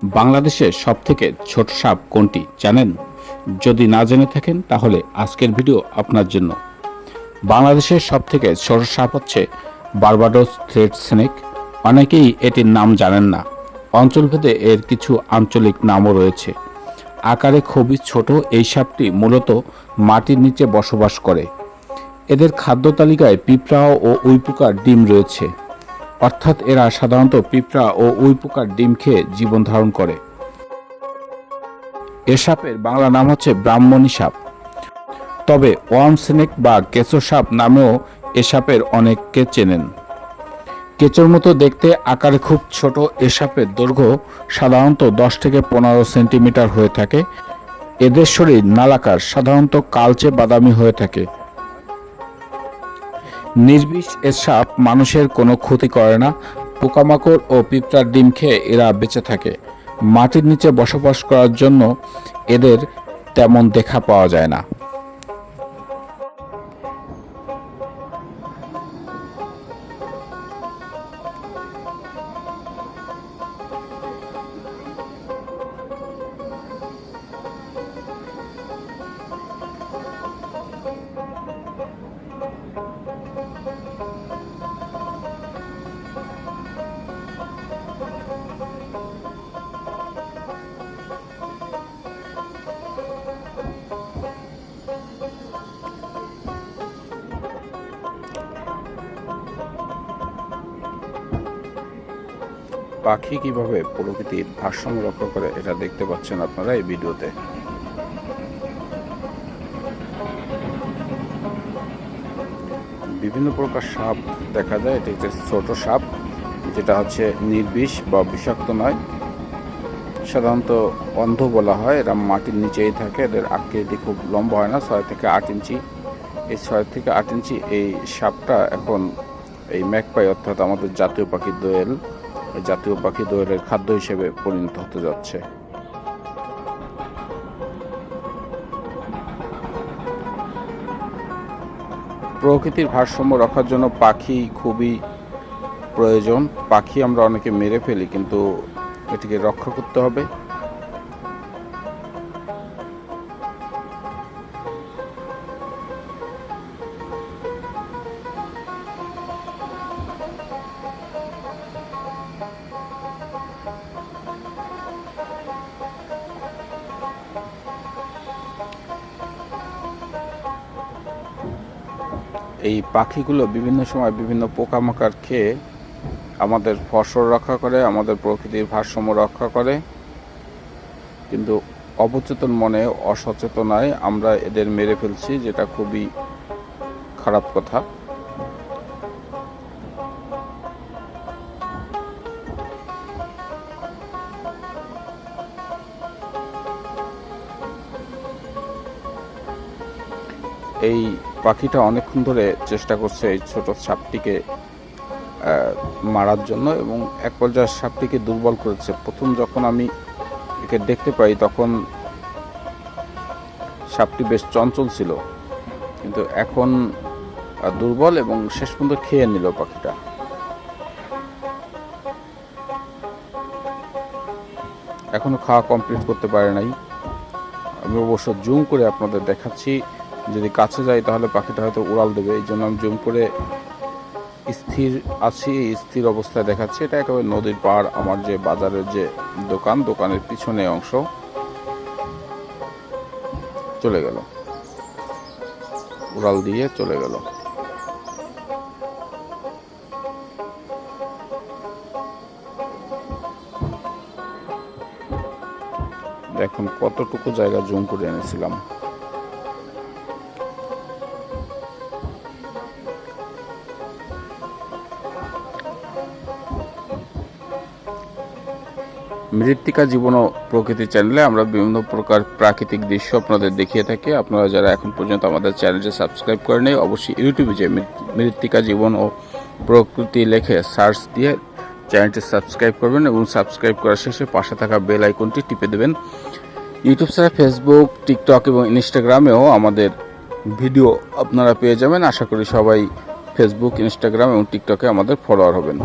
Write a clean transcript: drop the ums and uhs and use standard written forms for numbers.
বাংলাদেশের সবথেকে ছোট সাপ কোনটি জানেন? যদি না জেনে থাকেন তাহলে আজকের ভিডিও আপনার জন্য। বাংলাদেশের সবথেকে ছোট সাপ হচ্ছে বার্বাডোস থ্রেড স্নেক। অনেকেই এটির নাম জানেন না। অঞ্চলভেদে এর কিছু আঞ্চলিক নামও রয়েছে। আকারে খুবই ছোট এই সাপটি মূলত মাটির নিচে বসবাস করে। এদের খাদ্য তালিকায় পিঁপড়া ও উইপোকার ডিম রয়েছে, অর্থাৎ এরা সাধারণত পিঁপড়া ও উইপোকার ডিম খেয়ে জীবন ধারণ করে। এ সাপের বাংলা নাম হচ্ছে ব্রাহ্মণী সাপ, তবে ওয়ার্ম স্নেক বা কেঁচো সাপ নামেও এ সাপের অনেককে চেনেন। কেঁচোর মতো দেখতে, আকারে খুব ছোট এ সাপের দৈর্ঘ্য সাধারণত 10 থেকে 15 সেন্টিমিটার হয়ে থাকে। এদের শরীর নালাকার, সাধারণত কালচে বাদামি হয়ে থাকে। নির্বিষ এ সাপ মানুষের কোনো ক্ষতি করে না। পোকামাকড় ও পিঁপড়ার ডিম খেয়ে এরা বেঁচে থাকে। মাটির নিচে বসবাস করার জন্য এদের তেমন দেখা পাওয়া যায় না। পাখি কিভাবে প্রকৃতির ভারসাম্য রক্ষা করে এটা দেখতে পাচ্ছেন আপনারা এই ভিডিওতে। বিভিন্ন প্রকার সাপ দেখা যায়। এটি একটি ছোট সাপ, যেটা হচ্ছে নির্বিষ বা বিষাক্ত নয়। সাধারণত অন্ধ বলা হয়। এরা মাটির নিচেই থাকে। এদের আকৃতি খুব লম্বা হয় না, 6 থেকে 8 ইঞ্চি। এই 6 থেকে 8 ইঞ্চি এই সাপটা এখন এই ম্যাকপাই, অর্থাৎ আমাদের জাতীয় পাখি দোয়েল, জাতীয় পাখি দোয়েলের খাদ্য হিসেবে পরিণত হতে যাচ্ছে। প্রকৃতির ভারসাম্য রক্ষার জন্য পাখি খুবই প্রয়োজন। পাখি আমরা অনেকে মেরে ফেলি, কিন্তু এটিকে রক্ষা করতে হবে। এই পাখিগুলো বিভিন্ন সময় বিভিন্ন পোকামাকড় খেয়ে আমাদের ফসল রক্ষা করে, আমাদের প্রকৃতির ভারসাম্য রক্ষা করে, কিন্তু অবচেতন মনে, অসচেতনায় আমরা এদের মেরে ফেলছি, যেটা খুবই খারাপ কথা। এই পাখিটা অনেকক্ষণ ধরে চেষ্টা করছে এই ছোট সাপটিকে মারার জন্য, এবং এক পর্যায়ে সাপটিকে দুর্বল করেছে। প্রথম যখন আমি একে দেখতে পাই তখন সাপটি বেশ চঞ্চল ছিল, কিন্তু এখন দুর্বল, এবং শেষ পর্যন্ত খেয়ে নিল পাখিটা। এখনো খাওয়া কমপ্লিট করতে পারে নাই। আমি অবশ্য জুম করে আপনাদের দেখাচ্ছি। যদি কাছে যাই তাহলে পাখিটা হয়তো উড়াল দেবে, এই জন্য আমি জুম করে স্থির আছি, স্থির অবস্থায় দেখাচ্ছি। এটা একেবারে নদীর পাড়, আমার যে বাজারের যে দোকানের পিছনে অংশ। চলে গেল, উড়াল দিয়ে চলে গেল। দেখুন কতটুকু জায়গা জুম করে এনেছিলাম। মৃত্তিকা জীবন ও প্রকৃতি চ্যানেলে আমরা বিভিন্ন প্রকার প্রাকৃতিক দৃশ্য আপনাদের দেখিয়ে থাকি। আপনারা যারা এখন পর্যন্ত আমাদের চ্যানেলটি সাবস্ক্রাইব করেনি, অবশ্যই ইউটিউবে যে মৃত্তিকা জীবন ও প্রকৃতি লিখে সার্চ দিয়ে চ্যানেলটি সাবস্ক্রাইব করবেন, এবং সাবস্ক্রাইব করার শেষে পাশে থাকা বেল আইকনটি টিপে দেবেন। ইউটিউব ছাড়া ফেসবুক, টিকটক এবং ইনস্টাগ্রামেও আমাদের ভিডিও আপনারা পেয়ে যাবেন। আশা করি সবাই ফেসবুক, ইনস্টাগ্রাম এবং টিকটকে আমাদের ফলোয়ার হবেন।